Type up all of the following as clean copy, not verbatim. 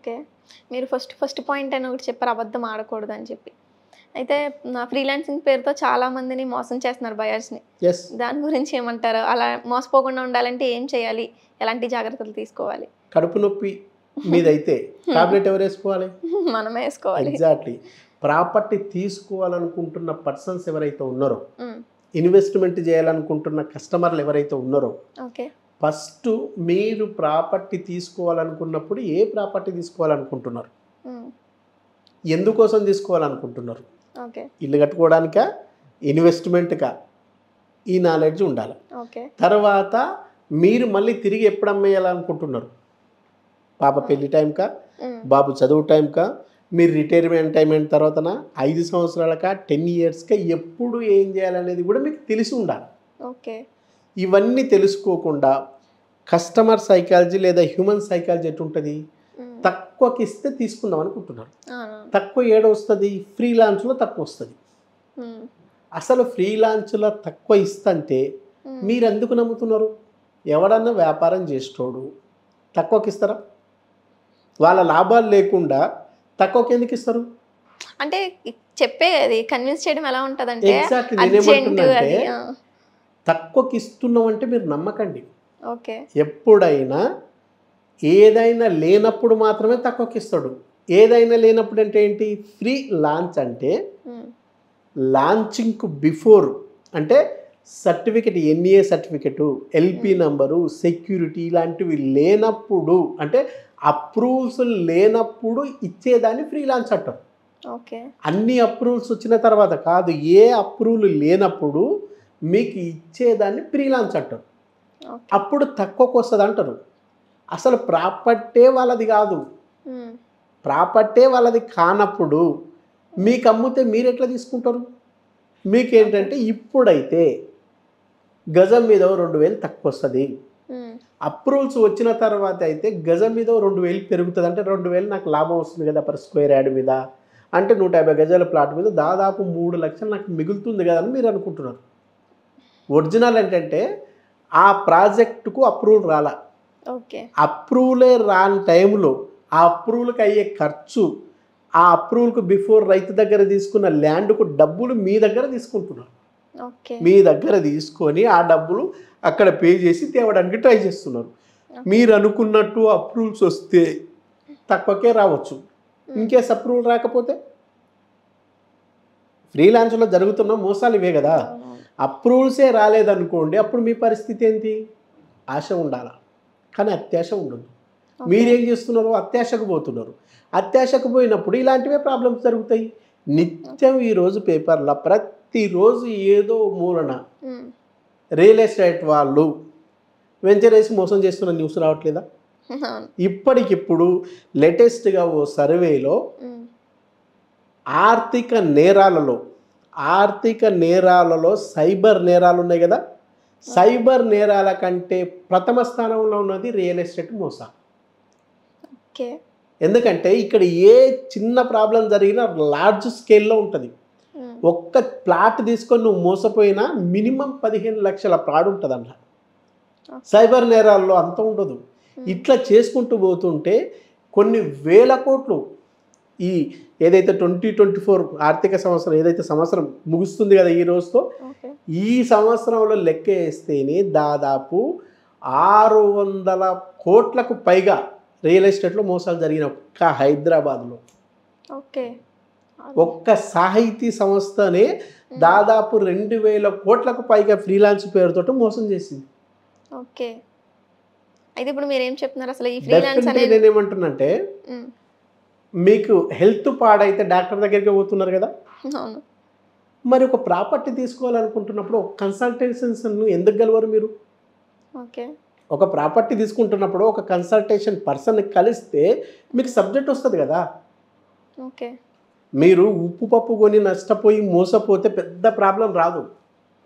Okay. మీరు first point అని ఒకటి చెప్పారు అబద్ధం ఆడకూడదని చెప్పి. అయితే ఫ్రీలాన్సింగ్ పేరుతో చాలా మందిని మోసం చేస్తున్నారు బయర్స్‌ని. యెస్. దాని గురించి ఏమంటారు? అలా మోసపోకుండా ఉండాలంటే ఏం చేయాలి? ఎలాంటి జాగ్రత్తలు తీసుకోవాలి? కడుపు నొప్పి మీదైతే టాబ్లెట్ ఎవరు వేసుకోవాలి? మనమే ఏసుకోవాలి. ఎగ్జాక్ట్‌లీ. ప్రాపర్టీ తీసుకోవాలనుకుంటున్న పర్సన్స్ ఎవరైతే ఉన్నారో, హ్మ్. ఇన్వెస్ట్‌మెంట్ చేయాలనుకుంటున్న కస్టమర్లు ఎవరైతే ఉన్నారో, ఓకే. ఫస్ట్ మీరు ప్రాపర్టీ తీసుకోవాలనుకున్నప్పుడు ఏ ప్రాపర్టీ తీసుకోవాలనుకుంటున్నారు? హ్మ్. ఎందుకోసం తీసుకోవాలనుకుంటున్నారు? ఓకే. ఇల్లు కట్టుకోవడానికా? ఇన్వెస్ట్‌మెంట్‌కా? ఈ నాలెడ్జ్ ఉండాలి. ఓకే. తర్వాత మీరు మళ్ళీ తిరిగి ఎప్పుడు అమ్మేయాలనుకుంటున్నారు? పాప పెళ్లి టైంకా? హ్మ్. బాబు చదువు టైంకా? మీరు రిటైర్మెంట్ టైం అయిన తర్వాతనా? 5 సంవత్సరాలకా? 10 ఇయర్స్‌కా? ఎప్పుడు ఏం చేయాలనేది కూడా మీకు తెలిసి ఉండాలి. ఓకే. ఇవన్నీ తెలుసుకోకుండా కస్టమర్ సైకాలజీ లేదా హ్యూమన్ సైకాలజీ ఎటుంటది? హ్మ్. తక్కువకి ఇస్తే తీసుకుందాం అనుకుంటున్నారు. అవునవును. తక్కువ ఏడొస్తది? ఫ్రీలాన్స్‌లో తక్కువొస్తది. హ్మ్. అసలు ఫ్రీలాన్స్‌లో తక్కువ ఇస్తంటే హ్మ్. మీరెందుకు నమ్ముతున్నారు? ఎవడన్నా వ్యాపారం చేసేటోడు తక్కువకిస్తారా? వాళ్ళ లాభాలు లేకుండా తక్కువకి ఎందుకు ఇస్తారు? అంటే చెప్పే అది కన్విన్స్ చేయడం ఎలా ఉంటదంటే ఎగ్జాక్ట్‌లీ అర్జెంట్ నేనేమంటున్నానంటే అది. ఆ! తక్కువకి ఇస్తున్నామంటే మీరు నమ్మకండి. ఓకే. ఎప్పుడైనా ఏదైనా లేనప్పుడు మాత్రమే తక్కువకి ఇస్తాడు. ఏదైనా లేనప్పుడు అంటే ఏంటి? ఫ్రీ లాంచ్ అంటే హ్మ్. లాంచింగ్‌కు బిఫోర్ అంటే certificate NA certificate, LP number, security ఇలాంటివి లేనప్పుడు అంటే అప్రూవల్స్ లేనప్పుడు ఇచ్చేదాన్ని ఫ్రీ లాంచ్ అంటారు. ఓకే. అన్ని అప్రూవల్స్ వచ్చిన తర్వాత కాదు. ఏ అప్రూవల్ లేనప్పుడు మీకు ఇచ్చేదాన్ని ఫ్రీ లాంచ్ అంటారు. ఓకే. అప్పుడు తక్కువకొస్తదంటారు. అసలు ప్రాపర్టే వాళ్ళది కాదు. హ్మ్. ప్రాపర్టే వాళ్ళది కానప్పుడు మీకు అమ్మితే మీరెట్లా తీసుకుంటారు? మీకేంటంటే ఇప్పుడైతే గజం మీద 2000 తక్కువొస్తది. హ్మ్. అప్రూవల్స్ వచ్చిన తర్వాత అయితే గజం మీద 2000 పెరుగుతది. అంటే 2000 నాకు లాభం వస్తుంది కదా పర్ స్క్వేర్ యార్డ్ మీద. అంటే 150 గజాల ప్లాట్ మీద దాదాపు 3,00,000 నాకు మిగులుతుంది కదా అని మీరు అనుకుంటున్నారు. ఒరిజినల్ ఏంటంటే ఆ ప్రాజెక్ట్‌కు అప్రూవల్ రాలా. ఓకే. అప్రూవలే రాని టైంలో ఆ అప్రూవల్‌కి అయ్యే ఖర్చు, ఆ అప్రూవల్‌కు బిఫోర్ రైతు దగ్గర తీసుకున్న ల్యాండ్‌కు డబ్బులు మీ దగ్గర తీసుకుంటున్నారు. ఓకే. మీ దగ్గర తీసుకొని ఆ డబ్బులు అక్కడ పే చేసి తేవడానికి ట్రై చేస్తున్నారు. ఓకే. మీరు అనుకున్నట్టు అప్రూవల్స్ వస్తే తక్కువకే రావచ్చు. ఇన్‌కేస్ అప్రూవల్ రాకపోతే ఫ్రీలాన్స్‌లో జరుగుతున్న మోసాలు ఇవే కదా! అవునవును. అప్రూవల్సే రాలేదనుకోండి అప్పుడు మీ పరిస్థితి ఏంటి? ఆశ ఉండాలా. కానీ అత్యాశ ఉండదు. ఓకే. మీరేం చేస్తున్నారు? అత్యాశకు పోతున్నారు. అత్యాశకు పోయినప్పుడు ఇలాంటివే ప్రాబ్లమ్స్ జరుగుతాయి. నిత్యం ఈరోజు పేపర్‌ల ప్రతిరోజు ఏదో మూలన హ్మ్. రియల్ ఎస్టేట్ వాళ్ళు వెంచర్ వేసి మోసం చేస్తున్న న్యూస్ రావట్లేదా? అవును. ఇప్పటికిప్పుడు లేటెస్ట్‌గా ఓ సర్వేలో హ్మ్. ఆర్థిక నేరాలలో, ఆర్థిక నేరాలలో సైబర్ నేరాలు ఉన్నాయి కదా! సైబర్ నేరాల కంటే ప్రథమ స్థానంలో ఉన్నది రియల్ ఎస్టేట్ మోసాలు. ఓకే. ఎందుకంటే ఇక్కడ ఏ చిన్న ప్రాబ్లమ్ జరిగినా లార్జ్ స్కేల్‌లో ఉంటది. హ్మ్. ఒక్క ప్లాట్ తీసుకొని నువ్వు మోసపోయినా మినిమమ్ 15,00,000 ఫ్రాడ్ ఉంటదంట. ఓకే. సైబర్ నేరాల్లో అంత ఉండదు. హ్మ్. ఇట్లా చేసుకుంటూ పోతుంటే కొన్ని వేల కోట్లు ఈ ఏదైతే 2024 ఆర్థిక సంవత్సరం ఏదైతే సంవత్సరం ముగుస్తుంది కదా ఈ రోజుతో, ఓకే. ఈ సంవత్సరంలో లెక్క వేస్తేనే దాదాపు 600 కోట్లకు పైగా రియల్ ఎస్టేట్‌లో మోసాలు జరిగిన ఒక్క హైదరాబాద్‌లో. ఓకే. ఒక్క సాహితీ సంస్థనే హ్మ్. దాదాపు 2,000 కోట్లకు పైగా ఫ్రీలాన్స్ పేరుతోటి మోసం చేసింది. ఓకే. అయితే ఇప్పుడు మీరేం చెప్తున్నారు అసలు ఈ ఫ్రీలాన్స్ డెఫినెట్‌గా అనేది? నేనేమంటున్నానంటే హ్మ్. మీకు హెల్త్ పాడైతే డాక్టర్ దగ్గరికే పోతున్నారు కదా! అవును. మరి ఒక ప్రాపర్టీ తీసుకోవాలనుకుంటున్నప్పుడు ఒక కన్సల్టేషన్స్‌ను ఎందుకు గెలవరు మీరు? ఓకే. ఒక ప్రాపర్టీ తీసుకుంటున్నప్పుడు ఒక కన్సల్టేషన్ పర్సన్‌ని కలిస్తే మీకు సబ్జెక్ట్ వస్తది కదా! ఓకే. మీరు ఉప్పు పప్పు కొని నష్టపోయి మోసపోతే పెద్ద ప్రాబ్లమ్ రాదు.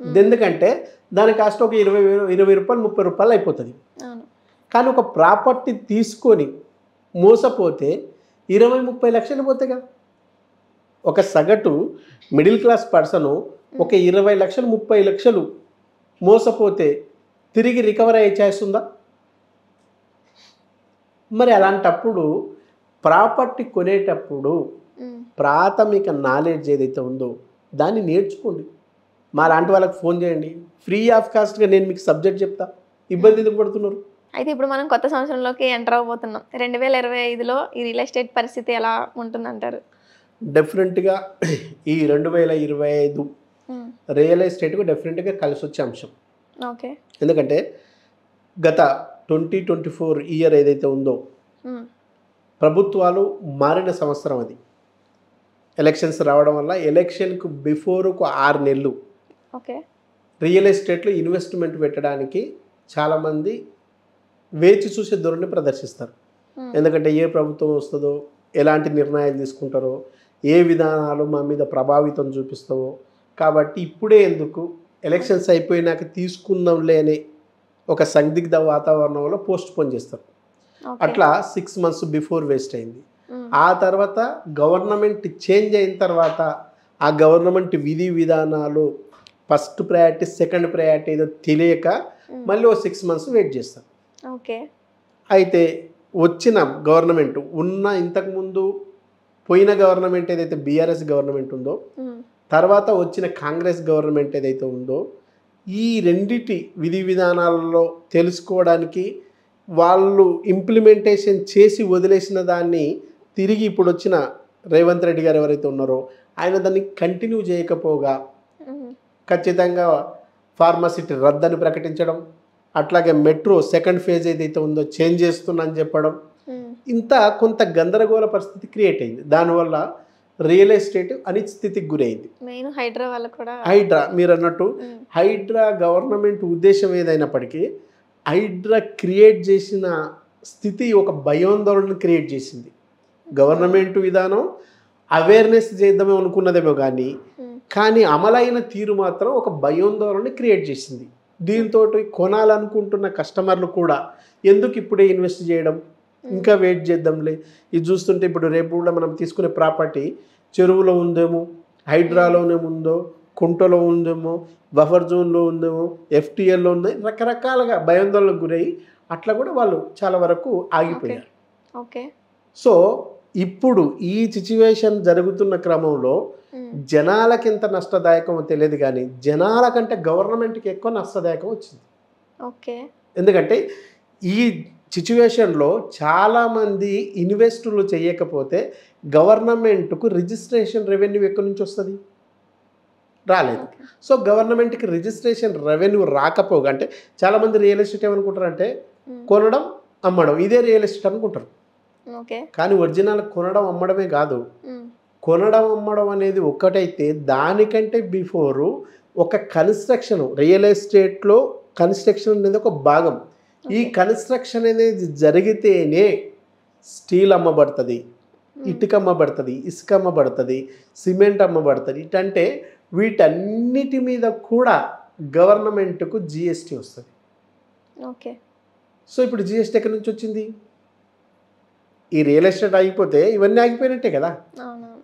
హ్మ్. ఇదెందుకంటే దాని కాస్ట్ ఒక రూ. 20, రూ. 30 అయిపోతది. అవును. కానీ ఒక ప్రాపర్టీ తీసుకొని మోసపోతే 20, 30 లక్షలు పోతాయిగా. ఒక సగటు మిడిల్ క్లాస్ పర్సను ఒక 20 లక్షలు, 30 లక్షలు మోసపోతే తిరిగి రికవర్ అయ్యే ఛాన్స్ ఉందా? మరి అలాంటప్పుడు ప్రాపర్టీ కొనేటప్పుడు ప్రాథమిక నాలెడ్జ్ ఏదైతే ఉందో దాన్ని నేర్చుకోండి. మా లాంటి వాళ్ళకి ఫోన్ చేయండి, ఫ్రీ ఆఫ్ కాస్ట్గా నేను మీకు సబ్జెక్ట్ చెప్తా. ఇబ్బంది ఎందుకు పడుతున్నారు? అయితే ఇప్పుడు మనం కొత్త సంవత్సరంలోకి ఎంటర్ అవబోతున్నాం. 2025లో ఈ రియల్ ఎస్టేట్ పరిస్థితి ఎలా ఉంటుందంటారు? డెఫినెట్గా ఈ 2025 రియల్ ఎస్టేట్కు డెఫినెట్గా కలిసి వచ్చే అంశం. ఓకే. ఎందుకంటే గత 2024 ఇయర్ ఏదైతే ఉందో ప్రభుత్వాలు మారిన సంవత్సరం అది. ఎలక్షన్స్ రావడం వల్ల ఎలక్షన్కు బిఫోర్కు 6 నెలలు ఓకే రియల్ ఎస్టేట్లో ఇన్వెస్ట్మెంట్ పెట్టడానికి చాలామంది వేచి చూసే ధోరణి ప్రదర్శిస్తారు. ఎందుకంటే ఏ ప్రభుత్వం వస్తుందో, ఎలాంటి నిర్ణయాలు తీసుకుంటారో, ఏ విధానాలు మా మీద ప్రభావితం చూపిస్తావో, కాబట్టి ఇప్పుడే ఎందుకు ఎలక్షన్స్ అయిపోయినాక తీసుకుందాంలే అనే ఒక సందిగ్ధ వాతావరణంలో పోస్ట్ పోన్ చేస్తారు. అట్లా 6 months బిఫోర్ వేస్ట్ అయింది. ఆ తర్వాత గవర్నమెంట్ చేంజ్ అయిన తర్వాత ఆ గవర్నమెంట్ విధి విధానాలు ఫస్ట్ ప్రయారిటీ సెకండ్ ప్రయారిటీ ఏదో తెలియక మళ్ళీ ఓ 6 months వెయిట్ చేస్తారు. ఓకే. అయితే వచ్చిన గవర్నమెంట్ ఉన్న ఇంతకుముందు పోయిన గవర్నమెంట్ ఏదైతే బీఆర్ఎస్ గవర్నమెంట్ ఉందో, తర్వాత వచ్చిన కాంగ్రెస్ గవర్నమెంట్ ఏదైతే ఉందో, ఈ రెండిటి విధి విధానాలలో తెలుసుకోవడానికి వాళ్ళు ఇంప్లిమెంటేషన్ చేసి వదిలేసిన దాన్ని తిరిగి ఇప్పుడు వచ్చిన రేవంత్ రెడ్డి గారు ఎవరైతే ఉన్నారో ఆయన దాన్ని కంటిన్యూ చేయకపోగా ఖచ్చితంగా ఫార్మసిటీ రద్దని ప్రకటించడం, అట్లాగే మెట్రో సెకండ్ ఫేజ్ ఏదైతే ఉందో చేంజ్ చేస్తున్నా అని చెప్పడం, ఇంత కొంత గందరగోళ పరిస్థితి క్రియేట్ అయింది. దానివల్ల రియల్ ఎస్టేట్ అనిశ్చితికి గురైంది. మెయిన్ హైడ్రా వల్ల కూడా. హైడ్రా మీరు అన్నట్టు హైడ్రా గవర్నమెంట్ ఉద్దేశం ఏదైనప్పటికీ హైడ్రా క్రియేట్ చేసిన స్థితి ఒక భయాందోళన క్రియేట్ చేసింది. గవర్నమెంట్ విధానం అవేర్నెస్ చేద్దామే అనుకున్నదేమో కానీ అమలైన తీరు మాత్రం ఒక భయాందోళన క్రియేట్ చేసింది. దీంతో కొనాలనుకుంటున్న కస్టమర్లు కూడా ఎందుకు ఇప్పుడే ఇన్వెస్ట్ చేయడం, ఇంకా వెయిట్ చేద్దాంలే. ఇది చూస్తుంటే ఇప్పుడు రేపు కూడా మనం తీసుకునే ప్రాపర్టీ చెరువులో ఉందేమో, హైడ్రాలోనే ఉందో, కుంటలో ఉందేమో, బఫర్ జోన్లో ఉందేమో, ఎఫ్టీఎల్లో ఉందో, రకరకాలుగా భయాందోళనకు గురై అట్లా కూడా వాళ్ళు చాలా వరకు ఆగిపోయారు. ఓకే. సో ఇప్పుడు ఈ సిచ్యువేషన్ జరుగుతున్న క్రమంలో జనాలకి ఎంత నష్టదాయకమో తెలియదు కానీ జనాల కంటే గవర్నమెంట్కి ఎక్కువ నష్టదాయకం వచ్చింది. ఓకే. ఎందుకంటే ఈ సిచ్యువేషన్లో చాలామంది ఇన్వెస్టులు చేయకపోతే గవర్నమెంట్కు రిజిస్ట్రేషన్ రెవెన్యూ ఎక్కడి నుంచి వస్తుంది? రాలేదు. సో గవర్నమెంట్కి రిజిస్ట్రేషన్ రెవెన్యూ రాకపోగా అంటే చాలామంది రియల్ ఎస్టేట్ ఏమనుకుంటారంటే కొనడం అమ్మడం ఇదే రియల్ ఎస్టేట్ అనుకుంటారు. కానీ ఒరిజినల్ కొనడం అమ్మడమే కాదు. కొనడం అమ్మడం అనేది ఒక్కటైతే దానికంటే బిఫోరు ఒక కన్స్ట్రక్షన్, రియల్ ఎస్టేట్లో కన్స్ట్రక్షన్ అనేది ఒక భాగం. ఈ కన్స్ట్రక్షన్ అనేది జరిగితేనే స్టీల్ అమ్మబడుతుంది, ఇటుక అమ్మబడుతుంది, ఇసుక అమ్మబడుతుంది, సిమెంట్ అమ్మబడుతుంది. ఇటంటే వీటన్నిటి మీద కూడా గవర్నమెంట్కు జిఎస్టీ వస్తుంది. ఓకే. సో ఇప్పుడు జిఎస్టీ ఎక్కడి నుంచి వచ్చింది? ఈ రియల్ ఎస్టేట్ ఆగిపోతే ఇవన్నీ ఆగిపోయినట్టే కదా.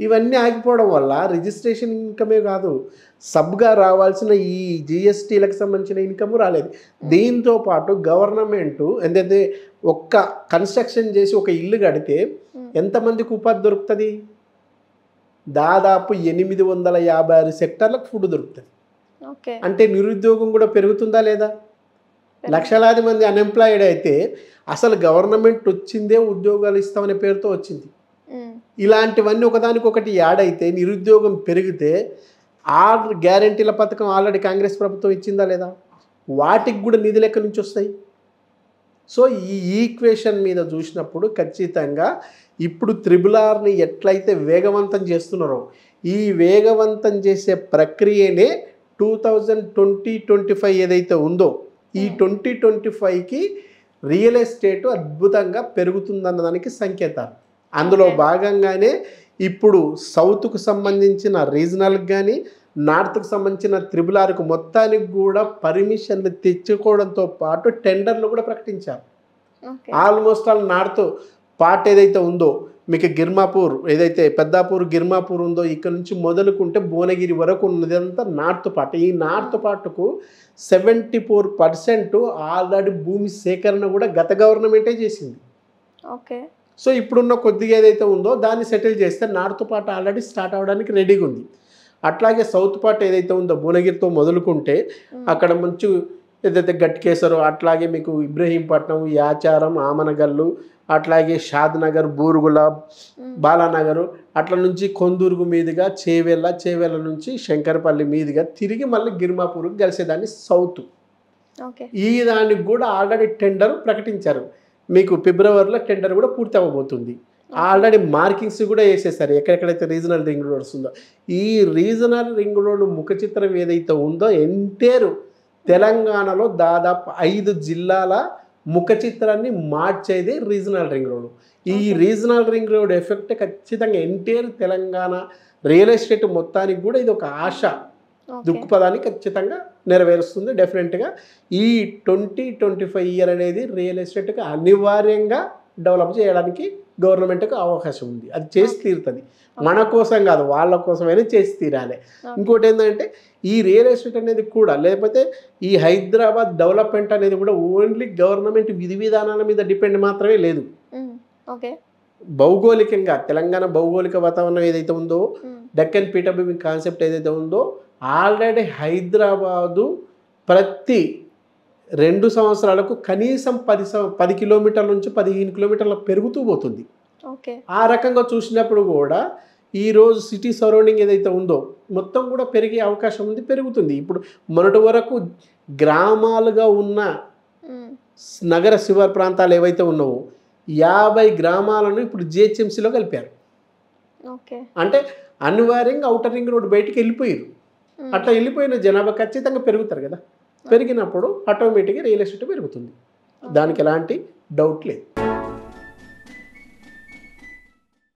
ఇవన్నీ ఆగిపోవడం వల్ల రిజిస్ట్రేషన్ ఇన్కమే కాదు, సబ్గా రావాల్సిన ఈ జిఎస్టీలకు సంబంధించిన ఇన్కమ్ రాలేదు. దీంతో పాటు గవర్నమెంట్ ఏంటంటే ఒక్క కన్స్ట్రక్షన్ చేసి ఒక ఇల్లు కడితే ఎంతమందికి ఉపాధి దొరుకుతుంది? దాదాపు 856 సెక్టార్లకు ఫుడ్ దొరుకుతుంది. అంటే నిరుద్యోగం కూడా పెరుగుతుందా లేదా? లక్షలాది మంది అన్ఎంప్లాయిడ్ అయితే అసలు గవర్నమెంట్ వచ్చిందే ఉద్యోగాలు ఇస్తామనే పేరుతో వచ్చింది. ఇలాంటివన్నీ ఒకదానికొకటి యాడ్ అయితే నిరుద్యోగం పెరిగితే ఆ గ్యారెంటీల పథకం ఆల్రెడీ కాంగ్రెస్ ప్రభుత్వం ఇచ్చిందా లేదా? వాటికి కూడా నిధులు ఎక్కడి నుంచి వస్తాయి? సో ఈ ఈక్వేషన్ మీద చూసినప్పుడు ఖచ్చితంగా ఇప్పుడు త్రిబుల్-ఆర్ని ఎట్లయితే వేగవంతం చేస్తున్నారో ఈ వేగవంతం చేసే ప్రక్రియనే 2020-25 ఏదైతే ఉందో ఈ 2025కి రియల్ ఎస్టేట్ అద్భుతంగా పెరుగుతుందన్నదానికి సంకేతాలు. అందులో భాగంగానే ఇప్పుడు సౌత్కు సంబంధించిన రీజనల్కి కానీ నార్త్కు సంబంధించిన త్రిబుల్-ఆర్కు మొత్తానికి కూడా పర్మిషన్లు తెచ్చుకోవడంతో పాటు టెండర్లు కూడా ప్రకటించారు. ఆల్మోస్ట్ ఆల్ నార్త్ పార్ట్ ఏదైతే ఉందో మీకు గిర్మాపూర్ ఏదైతే పెద్దాపూర్ గిర్మాపూర్ ఉందో ఇక్కడ నుంచి మొదలుకుంటే భువనగిరి వరకు ఉన్నదంతా నార్త్ పార్ట్. ఈ నార్త్ పార్ట్కు 74% ఆల్రెడీ భూమి సేకరణ కూడా గత గవర్నమెంటే చేసింది. ఓకే. సో ఇప్పుడున్న కొద్దిగా ఏదైతే ఉందో దాన్ని సెటిల్ చేస్తే నార్త్ పార్ట్ ఆల్రెడీ స్టార్ట్ అవ్వడానికి రెడీగా ఉంది. అట్లాగే సౌత్ పార్ట్ ఏదైతే ఉందో భువనగిరితో మొదలుకుంటే అక్కడ మంచి ఏదైతే గట్కేసరో అట్లాగే మీకు ఇబ్రహీంపట్నం, యాచారం, ఆమనగల్లు, అట్లాగే షాద్ నగర్, బూరుగులాబ్, బాలానగర్, అట్లా నుంచి కొందూరుగు మీదుగా చేవెళ్ళ నుంచి శంకరపల్లి మీదుగా తిరిగి మళ్ళీ గిర్మాపూర్కి కలిసేదాన్ని సౌత్. ఓకే. ఈ దానికి కూడా ఆల్రెడీ టెండర్ ప్రకటించారు. మీకు ఫిబ్రవరిలో టెండర్ కూడా పూర్తి అవ్వబోతుంది. ఆల్రెడీ మార్కింగ్స్ కూడా వేసేసారు ఎక్కడెక్కడైతే రీజనల్ రింగ్ రోడ్స్ ఉందో. ఈ రీజనల్ రింగ్ రోడ్ ముఖ చిత్రం ఏదైతే ఉందో ఎంటైర్ తెలంగాణలో దాదాపు 5 జిల్లాల ముఖ చిత్రాన్ని మార్చేది రీజనల్ రింగ్ రోడ్. ఈ రీజనల్ రింగ్ రోడ్ ఎఫెక్ట్ ఖచ్చితంగా ఎంటైర్ తెలంగాణ రియల్ ఎస్టేట్ మొత్తానికి కూడా ఇది ఒక ఆశ దృక్పథాన్ని ఖచ్చితంగా నెరవేరుస్తుంది. డెఫినెట్గా ఈ 2025 ఇయర్ అనేది రియల్ ఎస్టేట్కి అనివార్యంగా డెవలప్ చేయడానికి గవర్నమెంట్కి అవకాశం ఉంది. అది చేసి తీరుతుంది. మన కోసం కాదు, వాళ్ళ కోసమైనా చేసి తీరాలి. ఇంకోటి ఏంటంటే ఈ రియల్ ఎస్టేట్ అనేది కూడా లేకపోతే ఈ హైదరాబాద్ డెవలప్మెంట్ అనేది కూడా ఓన్లీ గవర్నమెంట్ విధి విధానాల మీద డిపెండ్ మాత్రమే లేదు. భౌగోళికంగా తెలంగాణ భౌగోళిక వాతావరణం ఏదైతే ఉందో, డెక్కన్ పీఠభూమి కాన్సెప్ట్ ఏదైతే ఉందో, ఆల్రెడీ హైదరాబాదు ప్రతి 2 సంవత్సరాలకు కనీసం 10 కిలోమీటర్ల నుంచి 15 కిలోమీటర్ల పెరుగుతూ పోతుంది. ఆ రకంగా చూసినప్పుడు కూడా ఈరోజు సిటీ సరౌండింగ్ ఏదైతే ఉందో మొత్తం కూడా పెరిగే అవకాశం ఉంది, పెరుగుతుంది. ఇప్పుడు మొన్నటి వరకు గ్రామాలుగా ఉన్న నగర శివార ప్రాంతాలు ఏవైతే ఉన్నావో 50 గ్రామాలను ఇప్పుడు జిహెచ్ఎంసీలో కలిపారు. అంటే అనివార్యంగా ఔటర్ రింగ్ రోడ్ బయటికి వెళ్ళిపోయారు. అట్లా వెళ్ళిపోయిన జనాభా ఖచ్చితంగా పెరుగుతారు కదా. పెరిగినప్పుడు ఆటోమేటిక్గా రియల్ ఎస్టేట్ పెరుగుతుంది. దానికి ఎలాంటి డౌట్ లేదు.